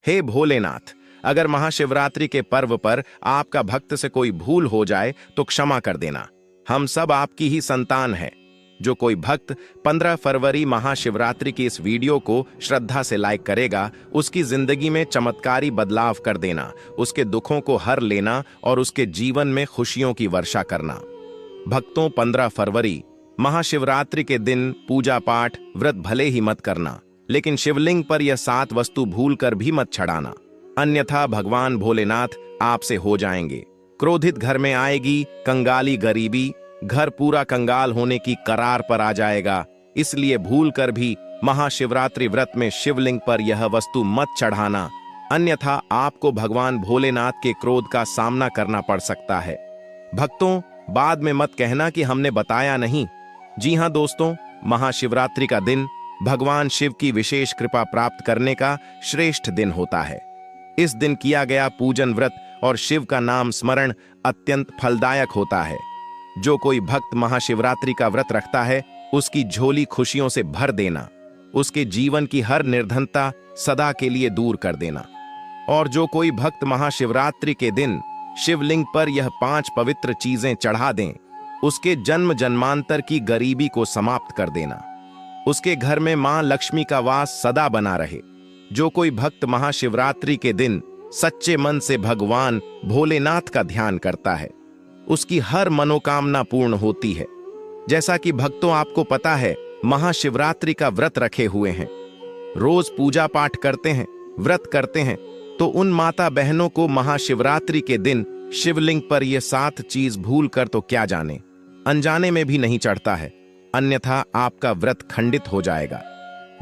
हे भोलेनाथ, अगर महाशिवरात्रि के पर्व पर आपका भक्त से कोई भूल हो जाए तो क्षमा कर देना। हम सब आपकी ही संतान हैं। जो कोई भक्त 15 फरवरी महाशिवरात्रि की इस वीडियो को श्रद्धा से लाइक करेगा, उसकी जिंदगी में चमत्कारी बदलाव कर देना, उसके दुखों को हर लेना और उसके जीवन में खुशियों की वर्षा करना। भक्तों, 15 फरवरी महाशिवरात्रि के दिन पूजा पाठ व्रत भले ही मत करना, लेकिन शिवलिंग पर यह 7 वस्तु भूल कर भी मत चढ़ाना, अन्यथा भगवान भोलेनाथ आपसे हो जाएंगे। क्रोधित घर में आएगी कंगाली गरीबी, घर पूरा कंगाल होने की करार पर आ जाएगा। इसलिए भूल कर भी महाशिवरात्रि व्रत में शिवलिंग पर यह वस्तु मत चढ़ाना, अन्यथा आपको भगवान भोलेनाथ के क्रोध का सामना करना पड़ सकता है। भक्तों, बाद में मत कहना कि हमने बताया नहीं। जी हां दोस्तों, महाशिवरात्रि का दिन भगवान शिव की विशेष कृपा प्राप्त करने का श्रेष्ठ दिन होता है। इस दिन किया गया पूजन व्रत और शिव का नाम स्मरण अत्यंत फलदायक होता है। जो कोई भक्त महाशिवरात्रि का व्रत रखता है, उसकी झोली खुशियों से भर देना, उसके जीवन की हर निर्धनता सदा के लिए दूर कर देना। और जो कोई भक्त महाशिवरात्रि के दिन शिवलिंग पर यह 5 पवित्र चीजें चढ़ा दें, उसके जन्म जन्मांतर की गरीबी को समाप्त कर देना, उसके घर में मां लक्ष्मी का वास सदा बना रहे। जो कोई भक्त महाशिवरात्रि के दिन सच्चे मन से भगवान भोलेनाथ का ध्यान करता है, उसकी हर मनोकामना पूर्ण होती है। जैसा कि भक्तों आपको पता है, महाशिवरात्रि का व्रत रखे हुए हैं, रोज पूजा पाठ करते हैं, व्रत करते हैं, तो उन माता बहनों को महाशिवरात्रि के दिन शिवलिंग पर यह 7 चीज भूल कर तो क्या जाने, अनजाने में भी नहीं चढ़ता है, अन्यथा आपका व्रत खंडित हो जाएगा।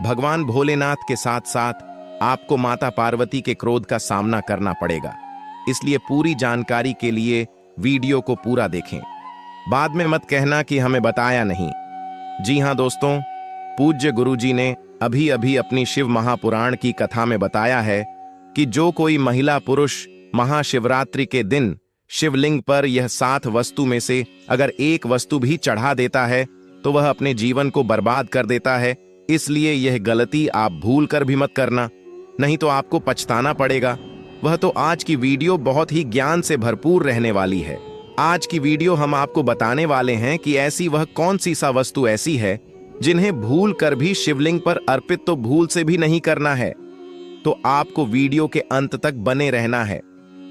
भगवान भोलेनाथ के साथ साथ आपको माता पार्वती के क्रोध का सामना करना पड़ेगा। इसलिए पूरी जानकारी के लिए वीडियो को पूरा देखें। बाद में मत कहना कि हमें बताया नहीं। जी हां दोस्तों, पूज्य गुरुजी ने अभी अभी अपनी शिव महापुराण की कथा में बताया है कि जो कोई महिला पुरुष महाशिवरात्रि के दिन शिवलिंग पर यह 7 वस्तु में से अगर एक वस्तु भी चढ़ा देता है, तो वह अपने जीवन को बर्बाद कर देता है। इसलिए यह गलती आप भूल कर भी मत करना, नहीं तो आपको पछताना पड़ेगा। वह तो आज की वीडियो बहुत ही ज्ञान से भरपूर रहने वाली है। आज की वीडियो हम आपको बताने वाले हैं कि ऐसी वह कौन सी सा वस्तु ऐसी है जिन्हें भूल कर भी शिवलिंग पर अर्पित तो भूल से भी नहीं करना है। तो आपको वीडियो के अंत तक बने रहना है,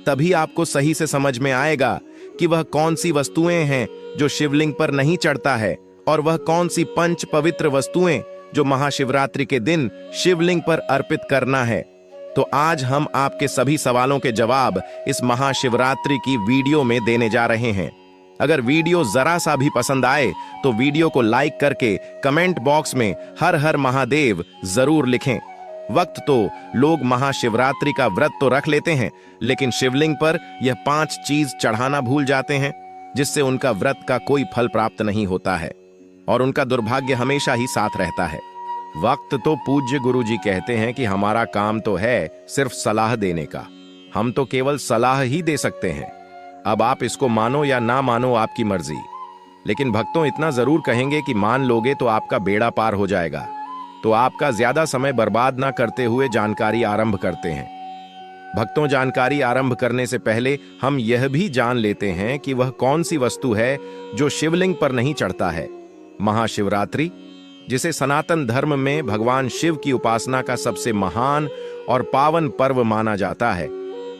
तभी आपको सही से समझ में आएगा कि वह कौन सी वस्तुएं हैं जो शिवलिंग पर नहीं चढ़ता है, और वह कौन सी 5 पवित्र वस्तुएं जो महाशिवरात्रि के दिन शिवलिंग पर अर्पित करना है। तो आज हम आपके सभी सवालों के जवाब इस महाशिवरात्रि की वीडियो में देने जा रहे हैं। अगर वीडियो जरा सा भी पसंद आए तो वीडियो को लाइक करके कमेंट बॉक्स में हर हर महादेव जरूर लिखें। वक्त तो लोग महाशिवरात्रि का व्रत तो रख लेते हैं, लेकिन शिवलिंग पर यह 5 चीज चढ़ाना भूल जाते हैं, जिससे उनका व्रत का कोई फल प्राप्त नहीं होता है और उनका दुर्भाग्य हमेशा ही साथ रहता है। वक्त तो पूज्य गुरुजी कहते हैं कि हमारा काम तो है सिर्फ सलाह देने का, हम तो केवल सलाह ही दे सकते हैं। अब आप इसको मानो या ना मानो, आपकी मर्जी। लेकिन भक्तों, इतना जरूर कहेंगे कि मान लोगे तो आपका बेड़ा पार हो जाएगा। तो आपका ज्यादा समय बर्बाद ना करते हुए जानकारी आरंभ करते हैं। भक्तों, जानकारी आरंभ करने से पहले हम यह भी जान लेते हैं कि वह कौन सी वस्तु है जो शिवलिंग पर नहीं चढ़ता है। महाशिवरात्रि, जिसे सनातन धर्म में भगवान शिव की उपासना का सबसे महान और पावन पर्व माना जाता है,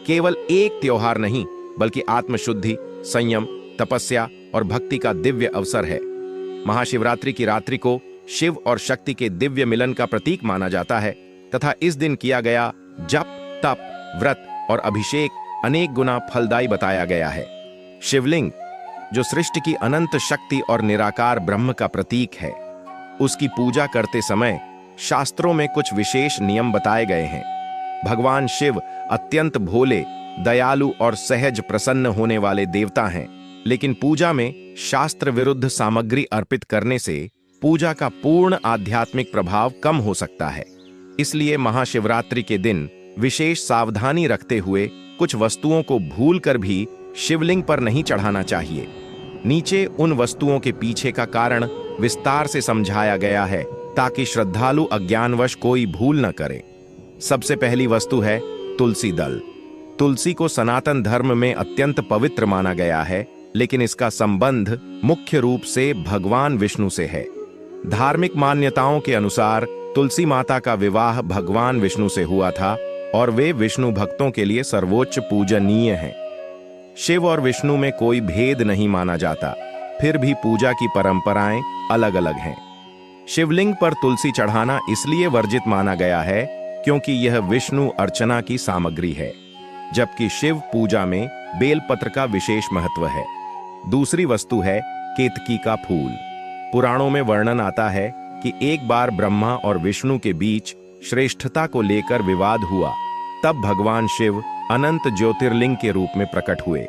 केवल एक त्योहार नहीं बल्कि आत्मशुद्धि, संयम, तपस्या और भक्ति का दिव्य अवसर है। महाशिवरात्रि की रात्रि को शिव और शक्ति के दिव्य मिलन का प्रतीक माना जाता है तथा इस दिन किया गया जप, तप, व्रत और अभिषेक अनेक गुना फलदायी बताया गया है। शिवलिंग, जो सृष्टि की अनंत शक्ति और निराकार ब्रह्म का प्रतीक है, उसकी पूजा करते समय शास्त्रों में कुछ विशेष नियम बताए गए हैं। भगवान शिव अत्यंत भोले, दयालु और सहज प्रसन्न होने वाले देवता हैं, लेकिन पूजा में शास्त्र विरुद्ध सामग्री अर्पित करने से पूजा का पूर्ण आध्यात्मिक प्रभाव कम हो सकता है। इसलिए महाशिवरात्रि के दिन विशेष सावधानी रखते हुए कुछ वस्तुओं को भूल कर भी शिवलिंग पर नहीं चढ़ाना चाहिए। नीचे उन वस्तुओं के पीछे का कारण विस्तार से समझाया गया है ताकि श्रद्धालु अज्ञानवश कोई भूल न करे। सबसे पहली वस्तु है तुलसी दल। तुलसी को सनातन धर्म में अत्यंत पवित्र माना गया है, लेकिन इसका संबंध मुख्य रूप से भगवान विष्णु से है। धार्मिक मान्यताओं के अनुसार तुलसी माता का विवाह भगवान विष्णु से हुआ था और वे विष्णु भक्तों के लिए सर्वोच्च पूजनीय हैं। शिव और विष्णु में कोई भेद नहीं माना जाता, फिर भी पूजा की परंपराएं अलग अलग हैं। शिवलिंग पर तुलसी चढ़ाना इसलिए वर्जित माना गया है क्योंकि यह विष्णु अर्चना की सामग्री है, जबकि शिव पूजा में बेलपत्र का विशेष महत्व है। दूसरी वस्तु है केतकी का फूल। पुराणों में वर्णन आता है कि एक बार ब्रह्मा और विष्णु के बीच श्रेष्ठता को लेकर विवाद हुआ। तब भगवान शिव अनंत ज्योतिर्लिंग के रूप में प्रकट हुए।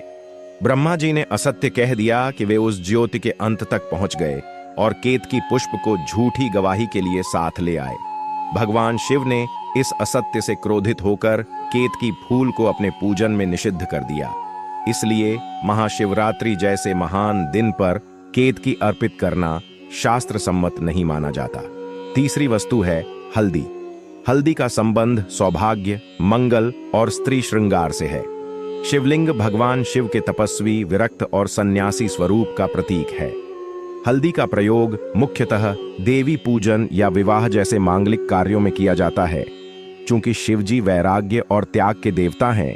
ब्रह्मा जी ने असत्य कह दिया कि वे उस ज्योति के अंत तक पहुंच गए और केतकी पुष्प को झूठी गवाही के लिए साथ ले आए। भगवान शिव ने इस असत्य से क्रोधित होकर केतकी फूल को अपने पूजन में निषिद्ध कर दिया। इसलिए महाशिवरात्रि जैसे महान दिन पर केतकी अर्पित करना शास्त्र सम्मत नहीं माना जाता। तीसरी वस्तु है हल्दी। हल्दी का संबंध सौभाग्य, मंगल और स्त्री श्रृंगार से है। शिवलिंग भगवान शिव के तपस्वी, विरक्त और सन्यासी स्वरूप का प्रतीक है। हल्दी का प्रयोग मुख्यतः देवी पूजन या विवाह जैसे मांगलिक कार्यों में किया जाता है। चूंकि शिवजी वैराग्य और त्याग के देवता हैं,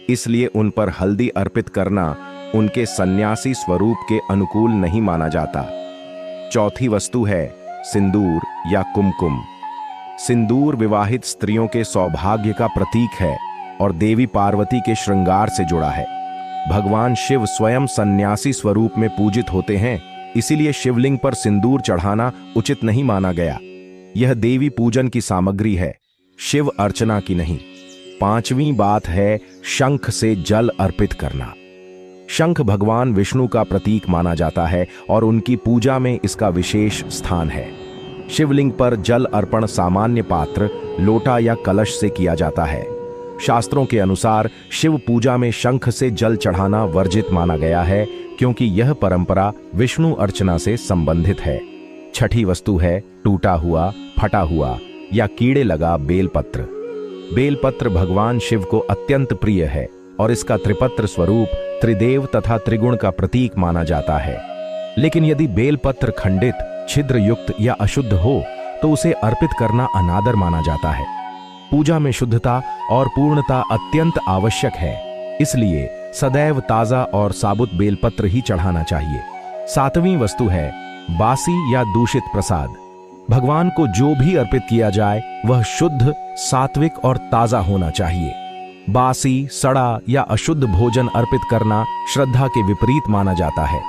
इसलिए उन पर हल्दी अर्पित करना उनके सन्यासी स्वरूप के अनुकूल नहीं माना जाता। चौथी वस्तु है सिंदूर या कुमकुम। सिंदूर विवाहित स्त्रियों के सौभाग्य का प्रतीक है और देवी पार्वती के श्रृंगार से जुड़ा है। भगवान शिव स्वयं सन्यासी स्वरूप में पूजित होते हैं, इसीलिए शिवलिंग पर सिंदूर चढ़ाना उचित नहीं माना गया। यह देवी पूजन की सामग्री है, शिव अर्चना की नहीं। पांचवी बात है शंख से जल अर्पित करना। शंख भगवान विष्णु का प्रतीक माना जाता है और उनकी पूजा में इसका विशेष स्थान है। शिवलिंग पर जल अर्पण सामान्य पात्र, लोटा या कलश से किया जाता है। शास्त्रों के अनुसार शिव पूजा में शंख से जल चढ़ाना वर्जित माना गया है क्योंकि यह परंपरा विष्णु अर्चना से संबंधित है। छठी वस्तु है टूटा हुआ, फटा हुआ या कीड़े लगा बेलपत्र। बेलपत्र भगवान शिव को अत्यंत प्रिय है और इसका त्रिपत्र स्वरूप त्रिदेव तथा त्रिगुण का प्रतीक माना जाता है। लेकिन यदि बेलपत्र खंडित, छिद्र युक्त या अशुद्ध हो तो उसे अर्पित करना अनादर माना जाता है। पूजा में शुद्धता और पूर्णता अत्यंत आवश्यक है, इसलिए सदैव ताजा और साबुत बेलपत्र ही चढ़ाना चाहिए। सातवीं वस्तु है बासी या दूषित प्रसाद। भगवान को जो भी अर्पित किया जाए वह शुद्ध, सात्विक और ताजा होना चाहिए। बासी, सड़ा या अशुद्ध भोजन अर्पित करना श्रद्धा के विपरीत माना जाता है।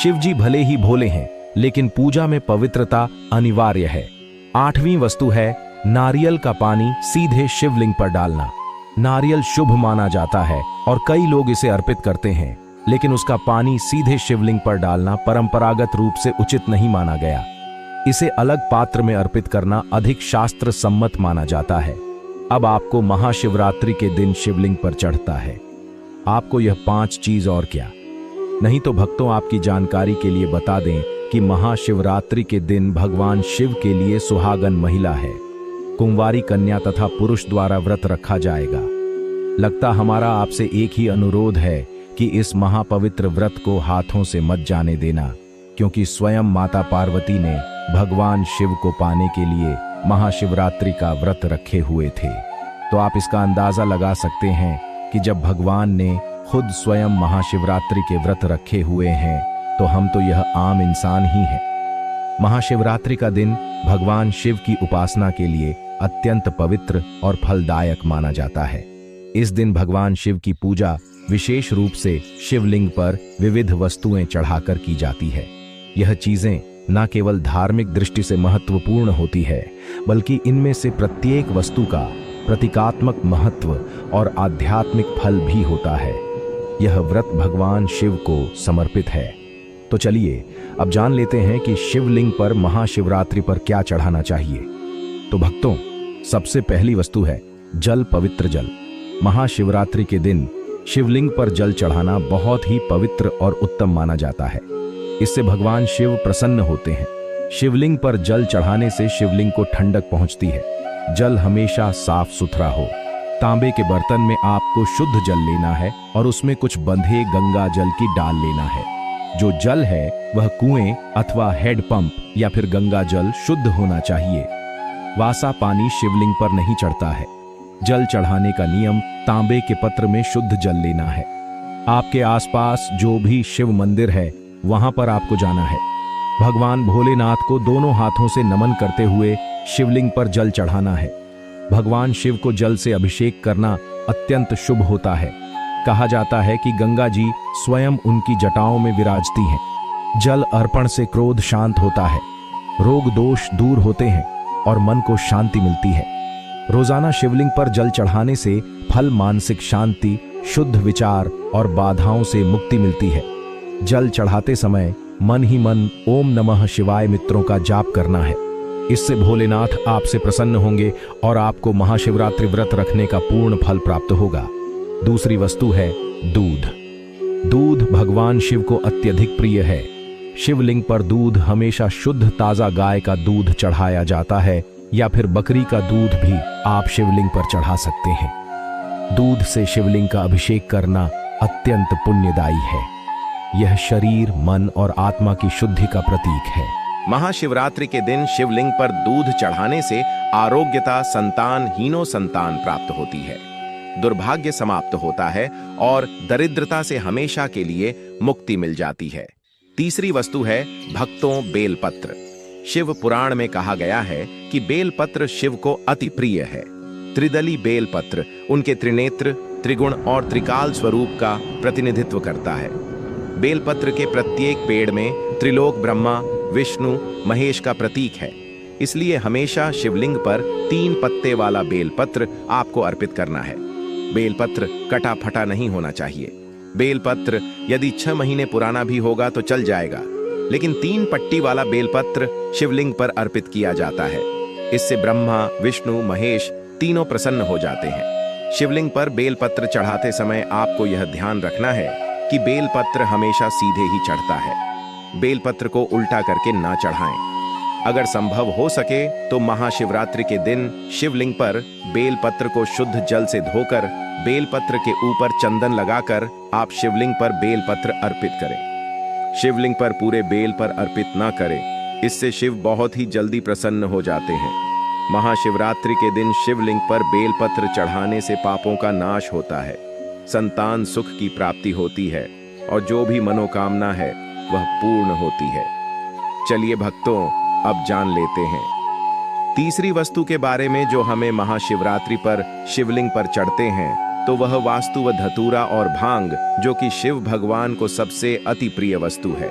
शिवजी भले ही भोले हैं, लेकिन पूजा में पवित्रता अनिवार्य है। आठवीं वस्तु है नारियल का पानी सीधे शिवलिंग पर डालना। नारियल शुभ माना जाता है और कई लोग इसे अर्पित करते हैं, लेकिन उसका पानी सीधे शिवलिंग पर डालना परंपरागत रूप से उचित नहीं माना गया। इसे अलग पात्र में अर्पित करना अधिक शास्त्र सम्मत माना जाता है। अब आपको महाशिवरात्रि के दिन शिवलिंग पर चढ़ता है। आपको यह 5 चीज और क्या, नहीं तो भक्तों आपकी जानकारी के लिए बता दें कि महाशिवरात्रि के दिन भगवान शिव के लिए सुहागन महिला है, कुंवारी कन्या तथा पुरुष द्वारा व्रत रखा जाएगा। लगता हमारा आपसे एक ही अनुरोध है कि इस महापवित्र व्रत को हाथों से मत जाने देना, क्योंकि स्वयं माता पार्वती ने भगवान शिव को पाने के लिए महाशिवरात्रि का व्रत रखे हुए थे। तो आप इसका अंदाजा लगा सकते हैं कि जब भगवान ने खुद स्वयं महाशिवरात्रि के व्रत रखे हुए हैं तो हम तो यह आम इंसान ही हैं। महाशिवरात्रि का दिन भगवान शिव की उपासना के लिए अत्यंत पवित्र और फलदायक माना जाता है। इस दिन भगवान शिव की पूजा विशेष रूप से शिवलिंग पर विविध वस्तुएं चढ़ाकर की जाती है। यह चीजें न केवल धार्मिक दृष्टि से महत्वपूर्ण होती है, बल्कि इनमें से प्रत्येक वस्तु का प्रतीकात्मक महत्व और आध्यात्मिक फल भी होता है। यह व्रत भगवान शिव को समर्पित है। तो चलिए अब जान लेते हैं कि शिवलिंग पर महाशिवरात्रि पर क्या चढ़ाना चाहिए। तो भक्तों, सबसे पहली वस्तु है जल, पवित्र जल। महाशिवरात्रि के दिन शिवलिंग पर जल चढ़ाना बहुत ही पवित्र और उत्तम माना जाता है। इससे भगवान शिव प्रसन्न होते हैं। शिवलिंग पर जल चढ़ाने से शिवलिंग को ठंडक पहुंचती है। जल हमेशा साफ सुथरा हो, तांबे के बर्तन में आपको शुद्ध जल लेना है और उसमें कुछ बंधे गंगा जल की डाल लेना है। जो जल है वह कुएं अथवा हेड पंप या फिर गंगा जल शुद्ध होना चाहिए। वासा पानी शिवलिंग पर नहीं चढ़ता है। जल चढ़ाने का नियम तांबे के पत्र में शुद्ध जल लेना है। आपके आसपास जो भी शिव मंदिर है वहां पर आपको जाना है। भगवान भोलेनाथ को दोनों हाथों से नमन करते हुए शिवलिंग पर जल चढ़ाना है। भगवान शिव को जल से अभिषेक करना अत्यंत शुभ होता है। कहा जाता है कि गंगा जी स्वयं उनकी जटाओं में विराजती हैं। जल अर्पण से क्रोध शांत होता है, रोग दोष दूर होते हैं और मन को शांति मिलती है। रोजाना शिवलिंग पर जल चढ़ाने से फल मानसिक शांति, शुद्ध विचार और बाधाओं से मुक्ति मिलती है। जल चढ़ाते समय मन ही मन ओम नमः शिवाय मित्रों का जाप करना है। इससे भोलेनाथ आपसे प्रसन्न होंगे और आपको महाशिवरात्रि व्रत रखने का पूर्ण फल प्राप्त होगा। दूसरी वस्तु है दूध। दूध भगवान शिव को अत्यधिक प्रिय है। शिवलिंग पर दूध हमेशा शुद्ध ताजा गाय का दूध चढ़ाया जाता है या फिर बकरी का दूध भी आप शिवलिंग पर चढ़ा सकते हैं। दूध से शिवलिंग का अभिषेक करना अत्यंत पुण्यदायी है। यह शरीर, मन और आत्मा की शुद्धि का प्रतीक है। महाशिवरात्रि के दिन शिवलिंग पर दूध चढ़ाने से आरोग्यता, संतानहीनो संतान प्राप्त होती है, दुर्भाग्य समाप्त होता है और दरिद्रता से हमेशा के लिए मुक्ति मिल जाती है। तीसरी वस्तु है भक्तों बेलपत्र। शिव पुराण में कहा गया है कि बेलपत्र शिव को अति प्रिय है। त्रिदली बेलपत्र उनके त्रिनेत्र, त्रिगुण और त्रिकाल स्वरूप का प्रतिनिधित्व करता है। बेलपत्र के प्रत्येक पेड़ में त्रिलोक ब्रह्मा, विष्णु, महेश का प्रतीक है। इसलिए हमेशा शिवलिंग पर 3 पत्ते वाला बेलपत्र आपको अर्पित करना है। बेलपत्र कटा फटा नहीं होना चाहिए। बेलपत्र यदि 6 महीने पुराना भी होगा तो चल जाएगा, लेकिन 3 पट्टी वाला बेलपत्र शिवलिंग पर अर्पित किया जाता है। इससे ब्रह्मा, विष्णु, महेश तीनों प्रसन्न हो जाते हैं। शिवलिंग पर बेलपत्र चढ़ाते समय आपको यह ध्यान रखना है कि बेलपत्र हमेशा सीधे ही चढ़ता है। बेलपत्र को उल्टा करके ना चढ़ाएं। अगर संभव हो सके तो महाशिवरात्रि के दिन शिवलिंग पर बेलपत्र को शुद्ध जल से धोकर बेलपत्र के ऊपर चंदन लगाकर आप शिवलिंग पर बेलपत्र अर्पित करें। शिवलिंग पर पूरे बेल पर अर्पित ना करें, इससे शिव बहुत ही जल्दी प्रसन्न हो जाते हैं। महाशिवरात्रि के दिन शिवलिंग पर बेलपत्र चढ़ाने से पापों का नाश होता है, संतान सुख की प्राप्ति होती है और जो भी मनोकामना है वह पूर्ण होती है। चलिए भक्तों, अब जान लेते हैं तीसरी वस्तु के बारे में जो हमें महाशिवरात्रि पर शिवलिंग पर चढ़ते हैं, तो वह वास्तु व धतूरा और भांग, जो कि शिव भगवान को सबसे अति प्रिय वस्तु है।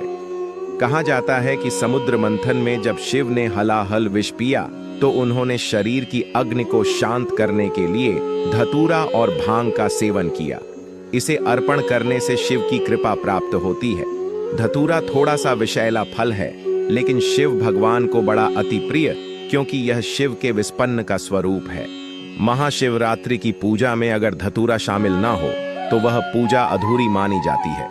कहा जाता है कि समुद्र मंथन में जब शिव ने हलाहल विष पिया तो उन्होंने शरीर की अग्नि को शांत करने के लिए धतूरा और भांग का सेवन किया। इसे अर्पण करने से शिव की कृपा प्राप्त होती है। धतूरा थोड़ा सा विषैला फल है, लेकिन शिव भगवान को बड़ा अति प्रिय, क्योंकि यह शिव के विस्पन्न का स्वरूप है। महाशिवरात्रि की पूजा में अगर धतूरा शामिल ना हो तो वह पूजा अधूरी मानी जाती है।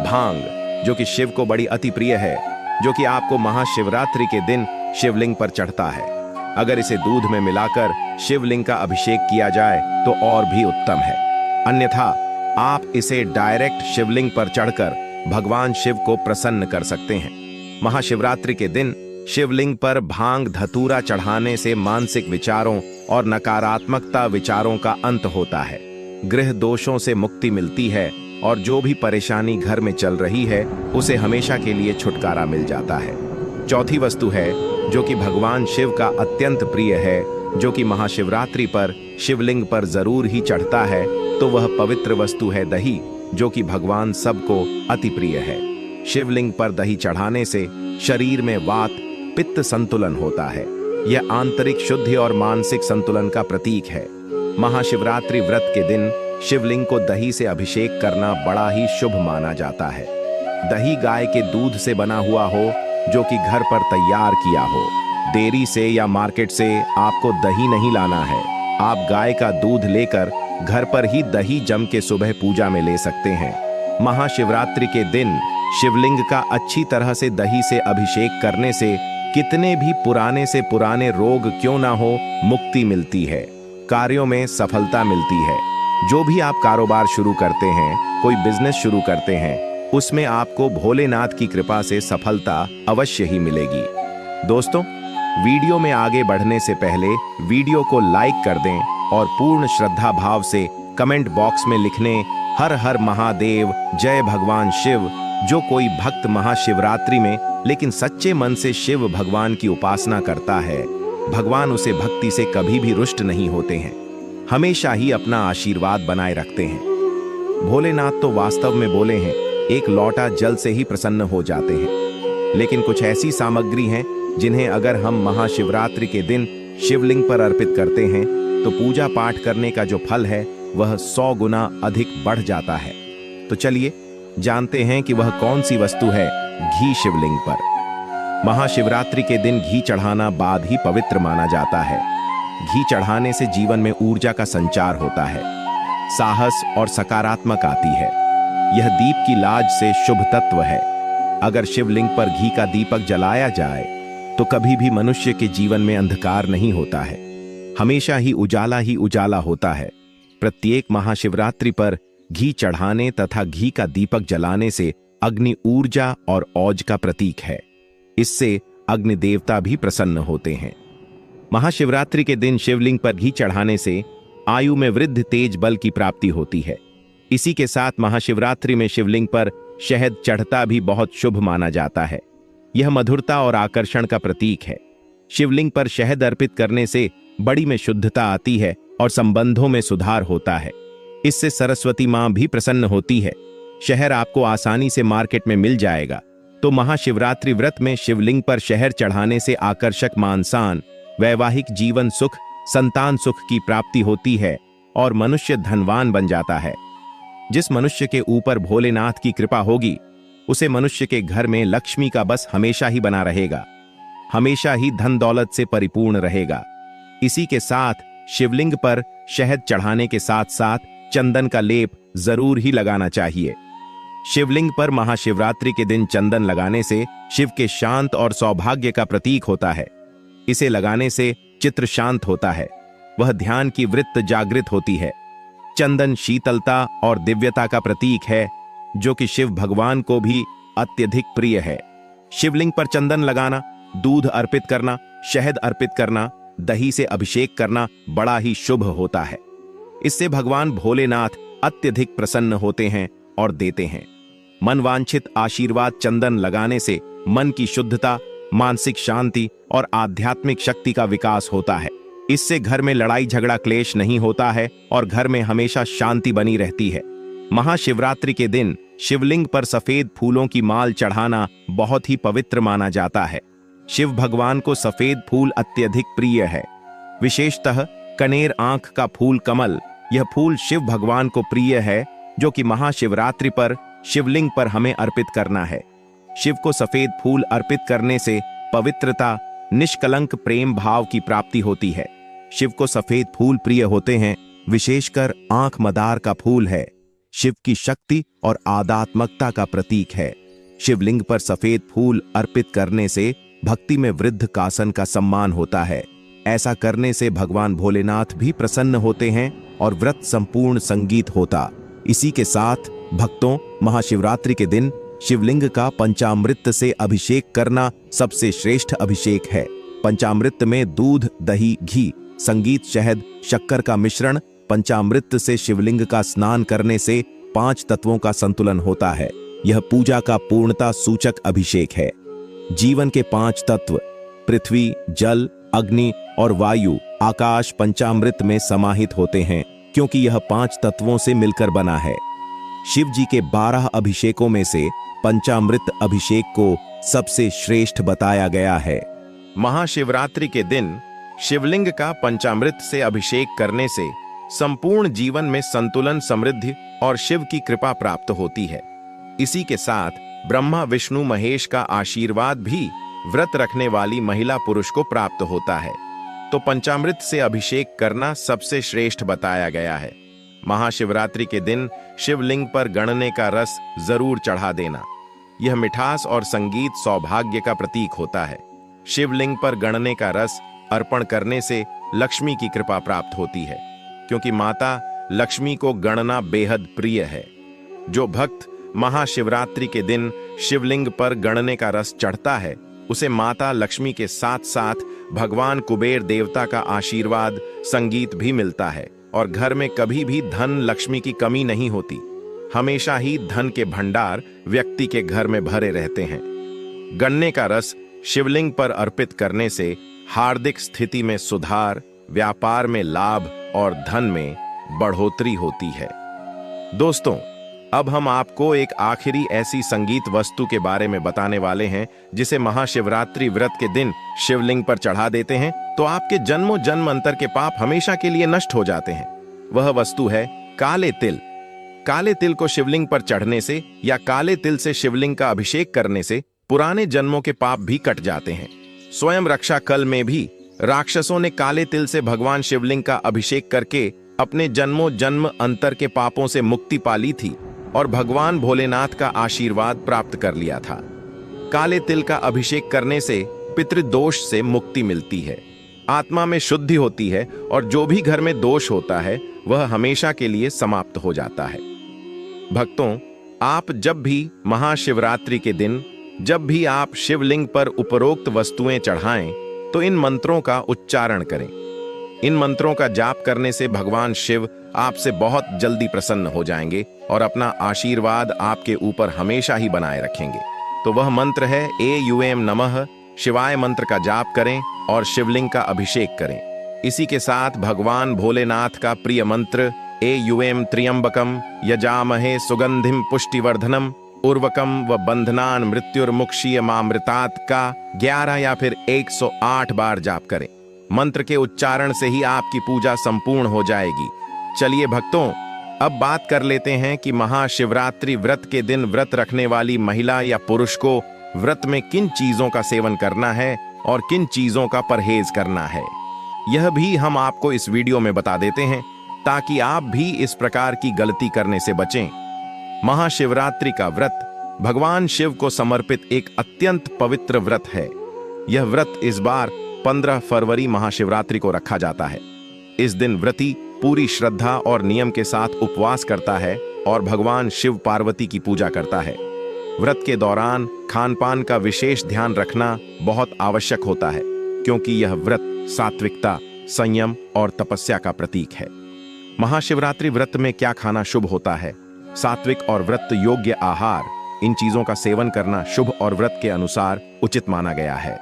भांग, जो कि शिव को बड़ी अति प्रिय है, जो कि आपको महाशिवरात्रि के दिन शिवलिंग पर चढ़ता है। अगर इसे दूध में मिलाकर शिवलिंग का अभिषेक किया जाए तो और भी उत्तम है। अन्यथा आप इसे डायरेक्ट शिवलिंग पर चढ़कर भगवान शिव को प्रसन्न कर सकते हैं। महाशिवरात्रि के दिन शिवलिंग पर भांग धतूरा चढ़ाने से मानसिक विचारों और नकारात्मकता विचारों का अंत होता है। गृह दोषों से मुक्ति मिलती है और जो भी परेशानी घर में चल रही है उसे हमेशा के लिए छुटकारा मिल जाता है। चौथी वस्तु है जो कि भगवान शिव का अत्यंत प्रिय है, जो कि महाशिवरात्रि पर शिवलिंग पर जरूर ही चढ़ता है, तो वह पवित्र वस्तु है दही, जो कि भगवान सबको अति प्रिय है। शिवलिंग पर दही चढ़ाने से शरीर में वात पित्त संतुलन होता है। यह आंतरिक शुद्धि और मानसिक संतुलन का प्रतीक है। महाशिवरात्रि व्रत के दिन शिवलिंग को दही से अभिषेक करना बड़ा ही शुभ माना जाता है। दही गाय के दूध से बना हुआ हो, जो कि घर पर तैयार किया हो। डेयरी से या मार्केट से आपको दही नहीं लाना है। आप गाय का दूध लेकर घर पर ही दही जम के सुबह पूजा में ले सकते हैं। महाशिवरात्रि के दिन शिवलिंग का अच्छी तरह से दही से अभिषेक करने से कितने भी पुराने से पुराने रोग क्यों ना हो, मुक्ति मिलती है। कार्यों में सफलता मिलती है। जो भी आप कारोबार शुरू करते हैं, कोई बिजनेस शुरू करते हैं, उसमें आपको भोलेनाथ की कृपा से सफलता अवश्य ही मिलेगी। दोस्तों, वीडियो में आगे बढ़ने से पहले वीडियो को लाइक कर दें और पूर्ण श्रद्धा भाव से कमेंट बॉक्स में लिखने हर हर महादेव, जय भगवान शिव। जो कोई भक्त महाशिवरात्रि में लेकिन सच्चे मन से शिव भगवान की उपासना करता है, भगवान उसे भक्ति से कभी भी रुष्ट नहीं होते हैं, हमेशा ही अपना आशीर्वाद बनाए रखते हैं। भोलेनाथ तो वास्तव में बोले हैं, एक लौटा जल से ही प्रसन्न हो जाते हैं। लेकिन कुछ ऐसी सामग्री हैं जिन्हें अगर हम महाशिवरात्रि के दिन शिवलिंग पर अर्पित करते हैं तो पूजा पाठ करने का जो फल है वह 100 गुना अधिक बढ़ जाता है। तो चलिए जानते हैं कि वह कौन सी वस्तु है। घी शिवलिंग पर। महाशिवरात्रि के दिन घी चढ़ाना बाद ही पवित्र माना जाता है। घी चढ़ाने से जीवन में ऊर्जा का संचार होता है, साहस और सकारात्मक आती है। यह दीप की लाज से शुभ तत्व है। अगर शिवलिंग पर घी का दीपक जलाया जाए तो कभी भी मनुष्य के जीवन में अंधकार नहीं होता है, हमेशा ही उजाला होता है। प्रत्येक महाशिवरात्रि पर घी चढ़ाने तथा घी का दीपक जलाने से अग्नि ऊर्जा और औज का प्रतीक है। इससे अग्नि देवता भी प्रसन्न होते हैं। महाशिवरात्रि के दिन शिवलिंग पर घी चढ़ाने से आयु में वृद्ध तेज बल की प्राप्ति होती है। इसी के साथ महाशिवरात्रि में शिवलिंग पर शहद चढ़ता भी बहुत शुभ माना जाता है। यह मधुरता और आकर्षण का प्रतीक है। शिवलिंग पर शहद अर्पित करने से बड़ी में शुद्धता आती है और संबंधों में सुधार होता है। इससे सरस्वती मां भी प्रसन्न होती है। शहद आपको आसानी से मार्केट में मिल जाएगा। तो महाशिवरात्रि व्रत में शिवलिंग पर शहद चढ़ाने से आकर्षक मानसान, वैवाहिक जीवन सुख, संतान सुख की प्राप्ति होती है और मनुष्य धनवान बन जाता है। जिस मनुष्य के ऊपर भोलेनाथ की कृपा होगी, उसे मनुष्य के घर में लक्ष्मी का बस हमेशा ही बना रहेगा, हमेशा ही धन दौलत से परिपूर्ण रहेगा। इसी के साथ शिवलिंग पर शहद चढ़ाने के साथ साथ चंदन का लेप जरूर ही लगाना चाहिए। शिवलिंग पर महाशिवरात्रि के दिन चंदन लगाने से शिव के शांत और सौभाग्य का प्रतीक होता है। इसे लगाने से चित्र शांत होता है, वह ध्यान की वृत्त जागृत होती है। चंदन शीतलता और दिव्यता का प्रतीक है, जो कि शिव भगवान को भी अत्यधिक प्रिय है। शिवलिंग पर चंदन लगाना, दूध अर्पित करना, शहद अर्पित करना, दही से अभिषेक करना बड़ा ही शुभ होता है। इससे भगवान भोलेनाथ अत्यधिक प्रसन्न होते हैं और देते हैं। मनवांछित आशीर्वाद चंदन लगाने से मन की शुद्धता, मानसिक शांति और आध्यात्मिक शक्ति का विकास होता है। इससे घर में लड़ाई झगड़ा क्लेश नहीं होता है और घर में हमेशा शांति बनी रहती है। महाशिवरात्रि के दिन शिवलिंग पर सफेद फूलों की माल चढ़ाना बहुत ही पवित्र माना जाता है। शिव भगवान को सफेद फूल अत्यधिक प्रिय है, विशेषतः कनेर आंख का फूल कमल। यह फूल शिव भगवान को प्रिय है, जो कि महाशिवरात्रि पर शिवलिंग पर हमें अर्पित करना है। शिव को सफेद फूल अर्पित करने से पवित्रता, निष्कलंक प्रेम भाव की प्राप्ति होती है। शिव को सफेद फूल प्रिय होते हैं, विशेषकर आंख मदार का फूल है। शिव की शक्ति और आध्यात्मिकता का प्रतीक है। शिवलिंग पर सफेद फूल अर्पित करने से भक्ति में वृद्ध कासन का सम्मान होता है। ऐसा करने से भगवान भोलेनाथ भी प्रसन्न होते हैं और व्रत संपूर्ण संगीत होता। इसी के साथ भक्तों, महाशिवरात्रि के दिन शिवलिंग का पंचामृत से अभिषेक करना सबसे श्रेष्ठ अभिषेक है। पंचामृत में दूध, दही, घी, संगीत, शहद, शक्कर का मिश्रण। पंचामृत से शिवलिंग का स्नान करने से 5 तत्वों का संतुलन होता है। यह पूजा का पूर्णता सूचक अभिषेक है। जीवन के 5 तत्व पृथ्वी, जल, अग्नि और वायु, आकाश पंचामृत में समाहित होते हैं, क्योंकि यह 5 तत्वों से मिलकर बना है। शिव जी के 12 अभिषेकों में से पंचामृत अभिषेक को सबसे श्रेष्ठ बताया गया है। महाशिवरात्रि के दिन शिवलिंग का पंचामृत से अभिषेक करने से संपूर्ण जीवन में संतुलन, समृद्धि और शिव की कृपा प्राप्त होती है। इसी के साथ ब्रह्मा, विष्णु, महेश का आशीर्वाद भी व्रत रखने वाली महिला पुरुष को प्राप्त होता है। तो पंचामृत से अभिषेक करना सबसे श्रेष्ठ बताया गया है। महाशिवरात्रि के दिन शिवलिंग पर गणने का रस जरूर चढ़ा देना। यह मिठास और संगीत सौभाग्य का प्रतीक होता है। शिवलिंग पर गणने का रस अर्पण करने से लक्ष्मी की कृपा प्राप्त होती है, क्योंकि माता लक्ष्मी को गणना बेहद प्रिय है। जो भक्त महाशिवरात्रि के दिन शिवलिंग पर गणने का रस चढ़ता है, उसे माता लक्ष्मी के साथ साथ भगवान कुबेर देवता का आशीर्वाद संगीत भी मिलता है और घर में कभी भी धन लक्ष्मी की कमी नहीं होती। हमेशा ही धन के भंडार व्यक्ति के घर में भरे रहते हैं। गन्ने का रस शिवलिंग पर अर्पित करने से हार्दिक स्थिति में सुधार, व्यापार में लाभ और धन में बढ़ोतरी होती है। दोस्तों, अब हम आपको एक आखिरी ऐसी संगीत वस्तु के बारे में बताने वाले हैं जिसे महाशिवरात्रि व्रत के दिन शिवलिंग पर चढ़ा देते हैं तो आपके जन्मों जन्मांतर के पाप हमेशा के लिए नष्ट हो जाते हैं। वह वस्तु है काले तिल। काले तिल को शिवलिंग पर चढ़ने से या काले तिल से शिवलिंग का अभिषेक करने से पुराने जन्मों के पाप भी कट जाते हैं। स्वयं रक्षा कल में भी राक्षसों ने काले तिल से भगवान शिवलिंग का अभिषेक करके अपने जन्मों जन्म अंतर के पापों से मुक्ति पा ली थी और भगवान भोलेनाथ का आशीर्वाद प्राप्त कर लिया था। काले तिल का अभिषेक करने से पितृदोष से मुक्ति मिलती है, आत्मा में शुद्धि होती है और जो भी घर में दोष होता है वह हमेशा के लिए समाप्त हो जाता है। भक्तों, आप जब भी महाशिवरात्रि के दिन जब भी आप शिवलिंग पर उपरोक्त वस्तुएं चढ़ाएं तो इन मंत्रों का उच्चारण करें। इन मंत्रों का जाप करने से भगवान शिव आपसे बहुत जल्दी प्रसन्न हो जाएंगे और अपना आशीर्वाद आपके ऊपर हमेशा ही बनाए रखेंगे। तो वह मंत्र है एयूएम नमः। शिवाय मंत्र का जाप करें और शिवलिंग का अभिषेक करें। इसी के साथ भगवान भोलेनाथ का प्रिय मंत्र एयूएम त्र्यंबकम यजामहे सुगंधिम पुष्टिवर्धनम उर्वकम व बंधनान मृत्युर्मुक्षीयमामृतात् का 11 या फिर 108 बार जाप करें। मंत्र के उच्चारण से ही आपकी पूजा संपूर्ण हो जाएगी। चलिए भक्तों, अब बात कर लेते हैं कि महाशिवरात्रि व्रत के दिन व्रत रखने वाली महिला या पुरुष को व्रत में किन चीजों का सेवन करना है और किन चीजों का परहेज करना है। यह भी हम आपको इस वीडियो में बता देते हैं ताकि आप भी इस प्रकार की गलती करने से बचें। महाशिवरात्रि का व्रत भगवान शिव को समर्पित एक अत्यंत पवित्र व्रत है। यह व्रत इस बार 15 फरवरी महाशिवरात्रि को रखा जाता है। इस दिन व्रती पूरी श्रद्धा और नियम के साथ उपवास करता है और भगवान शिव पार्वती की पूजा करता है। व्रत के दौरान खानपान का विशेष ध्यान रखना बहुत आवश्यक होता है, क्योंकि यह व्रत सात्विकता, संयम और तपस्या का प्रतीक है। महाशिवरात्रि व्रत में क्या खाना शुभ होता है? सात्विक और व्रत योग्य आहार, इन चीजों का सेवन करना शुभ और व्रत के अनुसार उचित माना गया है।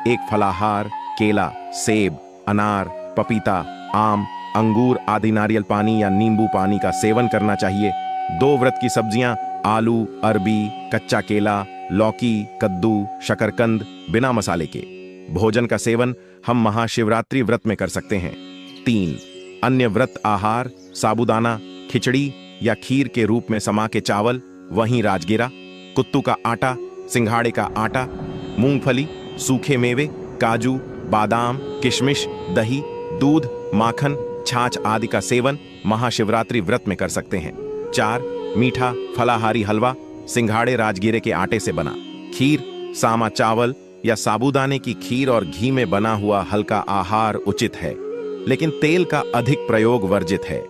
एक फलाहार केला, सेब, अनार, पपीता, आम, अंगूर आदि नारियल पानी या नींबू पानी का सेवन करना चाहिए। 2 व्रत की सब्जियां आलू, अरबी, कच्चा केला, लौकी, कद्दू, शकरकंद बिना मसाले के भोजन का सेवन हम महाशिवरात्रि व्रत में कर सकते हैं। 3 अन्य व्रत आहार साबूदाना, खिचड़ी या खीर के रूप में समा के चावल, वहीं राजगिरा, कुत्तू का आटा, सिंघाड़े का आटा, मूंगफली, सूखे मेवे, काजू, बादाम, किशमिश, दही, दूध, माखन, छाछ आदि का सेवन महाशिवरात्रि व्रत में कर सकते हैं। 4 मीठा फलाहारी हलवा सिंघाड़े राजगिरे के आटे से बना, खीर, सामा चावल या साबूदाने की खीर और घी में बना हुआ हल्का आहार उचित है, लेकिन तेल का अधिक प्रयोग वर्जित है।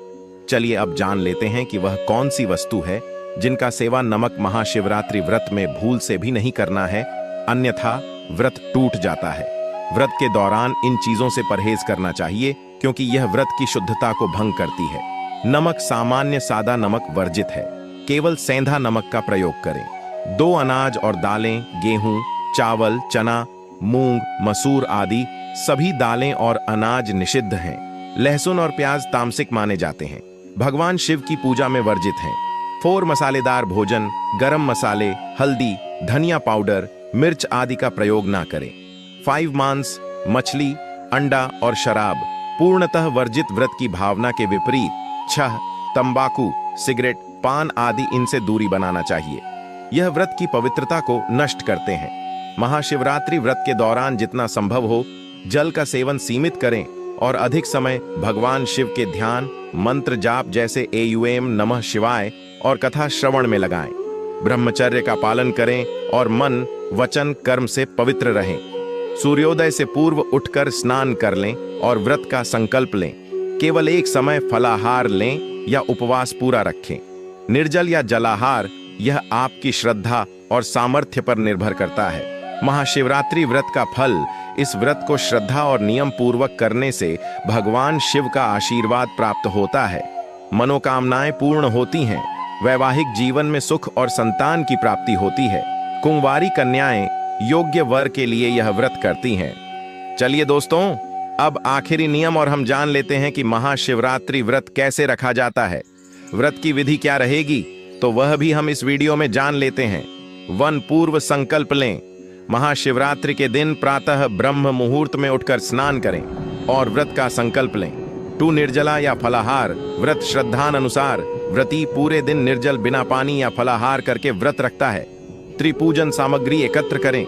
चलिए अब जान लेते हैं कि वह कौन सी वस्तु है जिनका सेवन नमक महाशिवरात्रि व्रत में भूल से भी नहीं करना है, अन्यथा व्रत टूट जाता है। व्रत के दौरान इन चीजों से परहेज करना चाहिए, क्योंकि यह व्रत की शुद्धता को भंग करती है। नमक सामान्य सादा नमक वर्जित है, केवल सेंधा नमक का प्रयोग करें। 2 अनाज और दालें, गेहूं, चावल, चना, मूंग, मसूर आदि सभी दालें और अनाज निषिद्ध हैं। लहसुन और प्याज तामसिक माने जाते हैं, भगवान शिव की पूजा में वर्जित हैं। 4 मसालेदार भोजन, गरम मसाले, हल्दी, धनिया पाउडर, मिर्च आदि का प्रयोग ना करें। 5 मांस, मछली, अंडा और शराब पूर्णतः वर्जित व्रत की भावना के विपरीत। 6 तंबाकू, सिगरेट, पान आदि इनसे दूरी बनाना चाहिए, यह व्रत की पवित्रता को नष्ट करते हैं। महाशिवरात्रि व्रत के दौरान जितना संभव हो जल का सेवन सीमित करें और अधिक समय भगवान शिव के ध्यान, मंत्र जाप जैसे एयूएम नमः शिवाय और कथा श्रवण में लगाएं। ब्रह्मचर्य का पालन करें और मन, वचन, कर्म से पवित्र रहें। सूर्योदय से पूर्व उठकर स्नान कर लें और व्रत का संकल्प लें। केवल एक समय फलाहार लें या उपवास पूरा रखें। निर्जल या जलाहार, यह आपकी श्रद्धा और सामर्थ्य पर निर्भर करता है। महाशिवरात्रि व्रत का फल, इस व्रत को श्रद्धा और नियम पूर्वक करने से भगवान शिव का आशीर्वाद प्राप्त होता है। मनोकामनाएं पूर्ण होती हैं। वैवाहिक जीवन में सुख और संतान की प्राप्ति होती है। कुंवारी कन्याएं योग्य वर के लिए यह व्रत करती हैं। चलिए दोस्तों, अब आखिरी नियम और हम जान लेते हैं कि महाशिवरात्रि व्रत कैसे रखा जाता है। व्रत की विधि क्या रहेगी, तो वह भी हम इस वीडियो में जान लेते हैं। 1. पूर्व संकल्प लें। महाशिवरात्रि के दिन प्रातः ब्रह्म मुहूर्त में उठकर स्नान करें और व्रत का संकल्प लें। 2. निर्जला या फलाहार। व्रत श्रद्धानुसार व्रती पूरे दिन निर्जल बिना पानी या फलाहार करके व्रत रखता है। त्रिपूजन सामग्री एकत्र करें।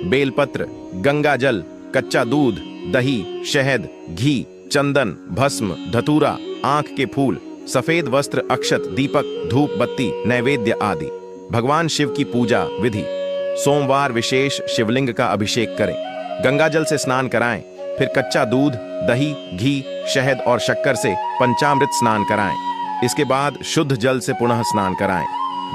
बेलपत्र, गंगा जल, कच्चा दूध, दही, शहद, घी, चंदन, भस्म, धतूरा, आंख के फूल, सफेद वस्त्र, अक्षत, दीपक, धूप बत्ती, नैवेद्य आदि। भगवान शिव की पूजा विधि। सोमवार विशेष शिवलिंग का अभिषेक करें। गंगा जल से स्नान कराएं। फिर कच्चा दूध, दही, घी, शहद और शक्कर से पंचामृत स्नान कराएं। इसके बाद शुद्ध जल से पुनः स्नान कराएं।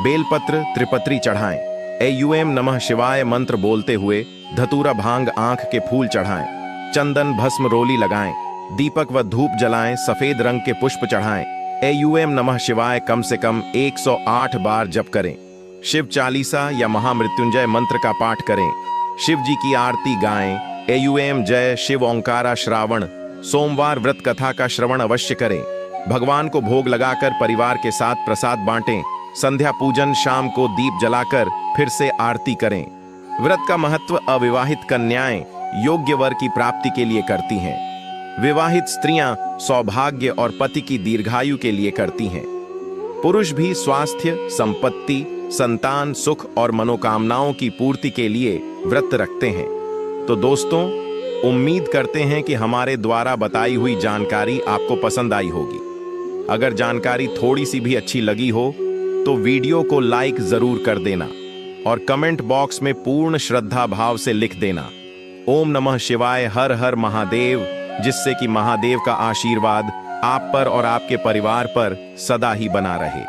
बेलपत्र, त्रिपत्री चढ़ाएं। ऐम नमः शिवाय मंत्र बोलते हुए धतूरा, भांग, आंख के फूल चढ़ाएं। चंदन, भस्म, रोली लगाएं। दीपक व धूप जलाएं। सफेद रंग के पुष्प चढ़ाएं। ऐम नमः शिवाय कम से कम 108 बार जप करें। शिव चालीसा या महामृत्युंजय मंत्र का पाठ करें। शिव जी की आरती गाएं। ऐम जय शिव ओंकारा श्रावण। सोमवार व्रत कथा का श्रवण अवश्य करें। भगवान को भोग लगाकर परिवार के साथ प्रसाद बांटें। संध्या पूजन, शाम को दीप जलाकर फिर से आरती करें। व्रत का महत्व अविवाहित कन्याएं योग्य वर की प्राप्ति के लिए करती हैं। विवाहित स्त्रियां सौभाग्य और पति की दीर्घायु के लिए करती हैं। पुरुष भी स्वास्थ्य, संपत्ति, संतान, सुख और मनोकामनाओं की पूर्ति के लिए व्रत रखते हैं। तो दोस्तों, उम्मीद करते हैं कि हमारे द्वारा बताई हुई जानकारी आपको पसंद आई होगी। अगर जानकारी थोड़ी सी भी अच्छी लगी हो तो वीडियो को लाइक जरूर कर देना और कमेंट बॉक्स में पूर्ण श्रद्धा भाव से लिख देना ओम नमः शिवाय, हर हर महादेव, जिससे कि महादेव का आशीर्वाद आप पर और आपके परिवार पर सदा ही बना रहे।